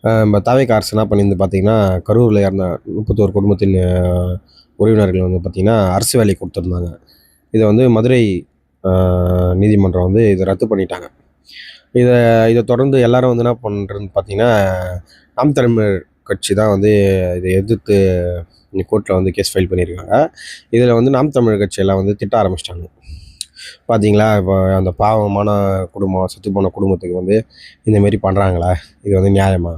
நம்ம தாவேக்கா அரசு என்ன பண்ணியிருந்து பார்த்தீங்கன்னா, கரூரில இறந்த 31 குடும்பத்தின் உறவினர்கள் வந்து பார்த்தீங்கன்னா, அரசு வேலை குடுத்துருந்தாங்க. இத வந்து மதுரை அ நீதிமன்றம் வந்து இத ரத்து பண்ணிட்டாங்க. இத இத தொடர்ந்து எல்லாரும் வந்து என்ன பண்றதுன்னு பார்த்தீங்கன்னா, நாம் தமிழர் கட்சி தான் வந்து இத எதிர்த்து கோர்ட்ல வந்து கேஸ் ஃபைல் பண்ணியிருக்காங்க. இதில வந்து நாம் தமிழர் கட்சியெல்லாம் வந்து திட்ட ஆரம்பிச்சுட்டாங்க. பார்த்தீங்களா, இப்போ அந்த பாவமான குடும்பம், செத்துப்போன குடும்பத்துக்கு வந்து இந்த மாரி பண்றாங்களே, இது வந்து நியாயமா?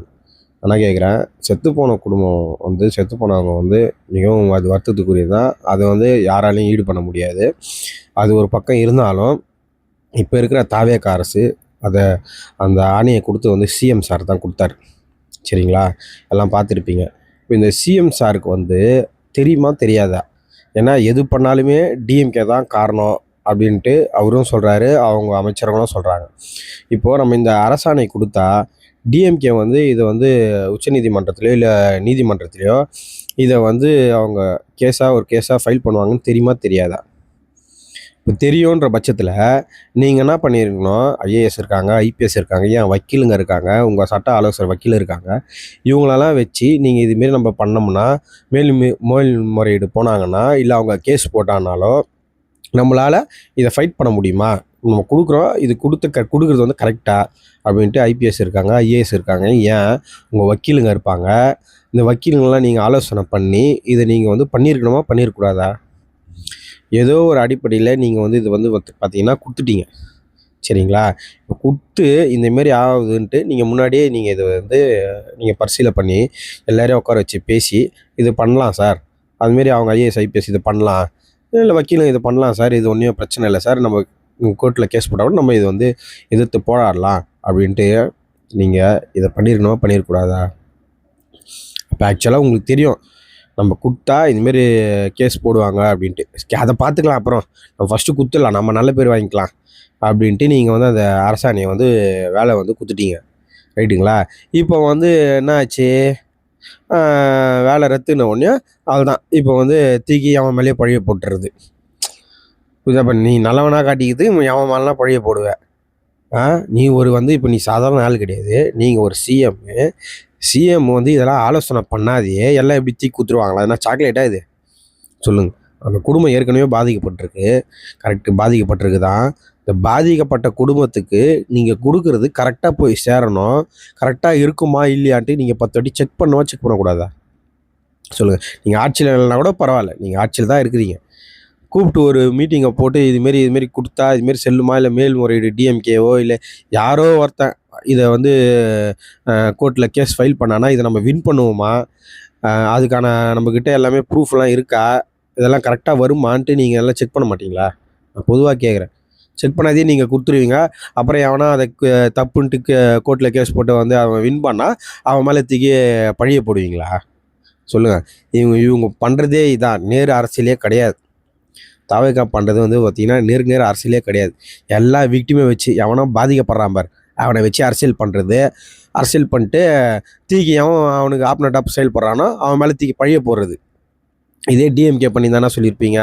நான் கேட்குறேன், செத்துப்போன குடும்பம் வந்து செத்து போனவங்க வந்து மிகவும் அது வருத்தத்துக்குரியது தான். அத வந்து யாராலயும் ஈடு பண்ண முடியாது. அது ஒரு பக்கம் இருந்தாலும், இப்ப இருக்கிற தாவேகா அரசு அத அந்த ஆணைய குடுத்து வந்து சிஎம் சார் தான் குடுத்தாரு. சரிங்களா? எல்லாம் பார்த்துருப்பீங்க. இப்ப இந்த சிஎம் சாருக்கு வந்து தெரியுமா? தெரியாதா? ஏன்னா எது பண்ணாலுமே டிஎம்கே தான் காரணம் அப்படின்ட்டு அவரும் சொல்றாரு. அவங்க அமைச்சர்களும் சொல்றாங்க. இப்போ நம்ம இந்த அரசாணை குடுத்தா, டிஎம்கே வந்து இத வந்து உச்சநீதிமன்றத்திலயோ, இல்ல நீதிமன்றத்திலயோ இத வந்து அவங்க ஒரு கேஸா ஃபைல் பண்ணுவாங்கன்னு தெரியுமா? தெரியாதா? இப்ப தெரியுன்ற பட்சத்தில, நீங்க என்ன பண்ணியிருக்கணும், ஐஏஎஸ் இருக்காங்க, ஐபிஎஸ் இருக்காங்க, ஏன் வக்கீலுங்க இருக்காங்க, உங்க சட்ட ஆலோசகர் வக்கீல் இருக்காங்க. இவங்களலாம் வச்சு நீங்க இது மாரி நம்ம பண்ணோம்னா, மேல்முறையீடு போனாங்கன்னா, இல்ல அவங்க கேஸ் போட்டாங்கனாலோ, நம்மளால இத ஃபைட் பண்ண முடியுமா? நம்ம குடுக்குறோம். இது குடுக்குறது வந்து கரெக்ட்டா? அப்படின்ட்டு ஐபிஎஸ் இருக்காங்க, ஐஏஎஸ் இருக்காங்க. ஏன் உங்க வக்கீலுங்க இருப்பாங்க. இந்த வக்கீலுங்கலாம் நீங்க ஆலோசனை பண்ணி, இத நீங்க வந்து பண்ணியிருக்கணுமா? பண்ணியிருக்கக்கூடாதா? ஏதோ ஒரு அடிப்படையில நீங்க வந்து இது வந்து பார்த்தீங்கன்னா குடுத்துட்டீங்க. சரிங்களா? இப்ப குடுத்து இந்த மாரி ஆகுதுன்ட்டு நீங்க முன்னாடியே நீங்க இத வந்து நீங்க பரிசீலனை பண்ணி, எல்லாரையும் உட்கார வச்சு பேசி, "இது பண்ணலாம் சார். அதுமாரி அவங்க ஐஏஎஸ், ஐபிஎஸ் இத பண்ணலாம். இல்ல வக்கீலும் இத பண்ணலாம் சார். இது ஒண்ணும் பிரச்சனை இல்ல சார். நம்ம கோர்ட்ல கேஸ் போட்டா கூட நம்ம இத வந்து எதிர்த்து போராடலாம்." அப்படின்ட்டு நீங்க இத பண்ணியிருக்கணுமா? பண்ணியிருக்கக்கூடாதா? இப்ப ஆக்சுவலா உங்களுக்கு தெரியும். நம்ம குடுத்தா இதுமாரி கேஸ் போடுவாங்க அப்படின்ட்டு. அத பார்த்துக்கலாம் அப்புறம். நம்ம ஃபர்ஸ்ட்டு குடுத்துடலாம். நம்ம நல்ல பேர் வாங்கிக்கலாம். அப்படின்ட்டு நீங்க வந்து அந்த அரசாணைய வந்து வேல வந்து குடுத்துட்டீங்க. ரைட்டுங்களா? இப்போ வந்து என்ன ஆச்சு? ஆ வேல ரத்துன உடனே அவ்வளதான். இப்போ வந்து தூக்கி அவன் மேலயே பழிய போட்டுறது. புரியுதா? இப்ப நீ நல்லவனா காட்டிக்கிட்டு எவன் மேலனா பழிய போடுவ. ஆ நீ ஒரு வந்து இப்ப நீ சாதாரண ஆள் கிடையாது. நீங்க ஒரு சிஎம்மு. சிஎம் வந்து இதெல்லாம் ஆலோசனை பண்ணாதயே எல்லாம் எப்படி தூக்கி குடுத்துருவாங்களா? என்ன சாக்லேட்டா இது? சொல்லுங்க. அந்த குடும்பம் ஏற்கனவே பாதிக்கப்பட்டிருக்கு. கரெக்ட்டு பாதிக்கப்பட்டிருக்கு தான். இந்த பாதிக்கப்பட்ட குடும்பத்துக்கு நீங்க குடுக்குறது கரெக்ட்டா போய் சேரணும். கரெக்ட்டா இருக்குமா? இல்லையான்ட்டு நீங்க 10 வாட்டி செக் பண்ணவா? செக் பண்ணக்கூடாதா? சொல்லுங்க. நீங்க ஆட்சியில இல்லனா கூட பரவால்ல. நீங்க ஆட்சியில தான் இருக்கிறீங்க. கூப்பிட்டு ஒரு மீட்டிங்க போட்டு இது மாரி குடுத்தா, இது மாரி செல்லுமா? இல்ல மேல்முறையீடு டிஎம்கேவோ இல்ல யாரோ ஒருத்தன் இத வந்து கோர்ட்ல கேஸ் ஃபைல் பண்ணானா, இத நம்ம வின் பண்ணுவோமா? அதுக்கான நம்மகிட்ட எல்லாமே ப்ரூஃப்லாம் இருக்கா? இதெல்லாம் கரெக்ட்டா வருமான்ட்டு நீங்க எல்லாம் செக் பண்ண மாட்டீங்களா? நான் பொதுவா கேட்குறேன். செக் பண்ணாதயே நீங்க குடுத்துருவீங்க. அப்புறம் எவனா அத தப்புன்ட்டு கோர்ட்ல கேஸ் போட்டு வந்து அவன் வின் பண்ணா, அவன் மேல தூக்கி பழிய போடுவீங்களா? சொல்லுங்க. இவங்க இவங்க பண்றதே இதான். நேரு அரசியலே கிடையாது. தாவேக்கா பண்றது வந்து பார்த்தீங்கன்னா, நேருக்கு நேர் அரசியலே கிடையாது. எல்லா விக்டிம வச்சு எவனோ பாதிக்கப்படுறான் பாரு, அவன வச்சு அரசியல் பண்றது. அரசியல் பண்ணிட்டு தூக்கி எவன் அவனுக்கு ஆப்போனன்ட்டா செயல்படுறானோ, அவன் மேல தூக்கி பழிய போடுறது. இதே டிஎம்கே பண்ணியிருந்தான்னா சொல்லியிருப்பீங்க?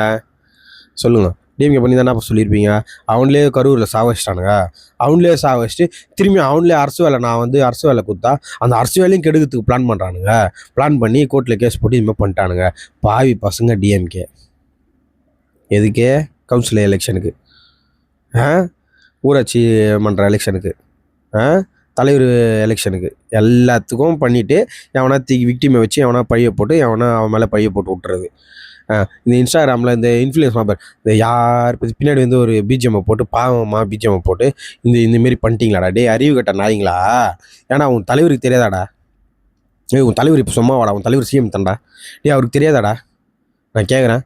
சொல்லுங்க. டிஎம்கே பண்ணியிருந்தான்னா அப்ப சொல்லியிருப்பீங்க? அவனுங்களே கரூர்ல சாவடிச்சுட்டானுங்க. அவனுங்களே சாவடிச்சுட்டு, திரும்பி அவனுங்களே அரசு வேல நான் வந்து அரசு வேல குடுத்தா, அந்த அரசு வேலையும் கெடுக்கிறதுக்கு பிளான் பண்றானுங்க. பிளான் பண்ணி கோர்ட்ல கேஸ் போட்டு இது மாரி பண்ணிட்டானுங்க. பாவி பசங்க டிஎம்கே. எதுக்கு? கவுன்சில் எலெக்ஷனுக்கு. ஆ? ஊராட்சி மன்ற எலெக்ஷனுக்கு. ஆ? தலைவர் எலெக்ஷனுக்கு. எல்லாத்துக்கும் பண்ணிட்டு, எவனா தூக்கி விக்டிம வச்சு எவனா பழிய போட்டு, எவனா அவன் மேல பழிய போட்டு விட்டுறது. இந்த இன்ஸ்டாகிராமில இந்த இன்ஃப்ளூயன்ஸ் பாரு. இந்த யார் பின்னாடி வந்து ஒரு பிஜிஎம்ம போட்டு, பாவமா பிஜிஎம்ம போட்டு, இந்த மாரி பண்ணிட்டீங்களாடா? டேய் அறிவு கெட்ட நாய்ங்களா! ஏன்டா உன் தலைவருக்கு தெரியாதாடா? ஏய் உன் தலைவர் இப்ப சும்மாவாடா? உன் தலைவர் சிஎம் தான்டா. டேய் அவருக்கு தெரியாதாடா? நான் கேட்குறேன்.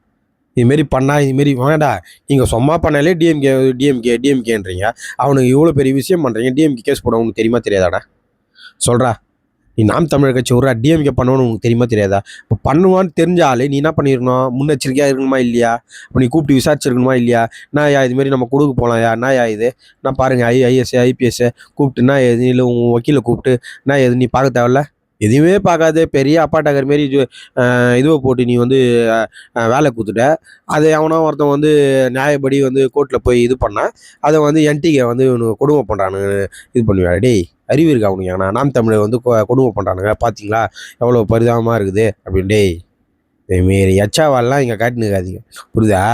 இதுமாரி பண்ணா இதுமாரி வேணாம்டா. நீங்க சும்மா பண்ணாலே டிஎம்கேன்றீங்க. அவனுங்க இவ்வளோ பெரிய விஷயம் பண்றீங்க. டிஎம்கே கேஸ் போட உனக்கு தெரியுமா? தெரியாதாடா? சொல்றா. நீ நாம் தமிழர் கட்சி விட்றா. டிஎம்கே பண்ணுவான்னு உனக்கு தெரியுமா? தெரியாதா? இப்போ பண்ணுவான்னு தெரிஞ்ச ஆளு நீ என்ன பண்ணியிருக்கணும்? முன்னெச்சரிக்கையா இருக்கணுமா? இல்லையா? அப்ப நீ கூப்பிட்டு விசாரிச்சிருக்கணுமா? இல்லையா? என்னாய்யா இதுமாரி நம்ம குடுக்க போலாம்யா? என்னாய்யா இது? நான் பாருங்க ஐஏஎஸ், ஐபிஎஸ் கூப்பிட்டு என்ன ஏது இல்ல உன் வக்கீல கூப்பிட்டு என்ன ஏது நீ பார்க்க தேவையில்ல? எதுவுமே பார்க்காத பெரிய அப்பாட்டக்கர் மாரி இதுவை போட்டு நீ வந்து வேலை குடுத்துட்ட. அதை எவனோ ஒருத்தன் வந்து நியாயப்படி வந்து கோர்ட்ல போய் இது பண்ணா, அத வந்து என்டிகே வந்து இவனுங்க கொடுமை பண்றானுங்க இது பண்ணுவியா? டேய்! அறிவு இருக்கா உனக்கு எவனா? நாம் தமிழர் வந்து கொடுமை பண்றானுங்க பார்த்தீங்களா? எவ்வளோ பரிதாபமா இருக்குது அப்படின்னு. டேய்! இதுமாரி எச்சா வால்லாம் இங்க காட்டின்னு இருக்காதீங்க. புரியுதா?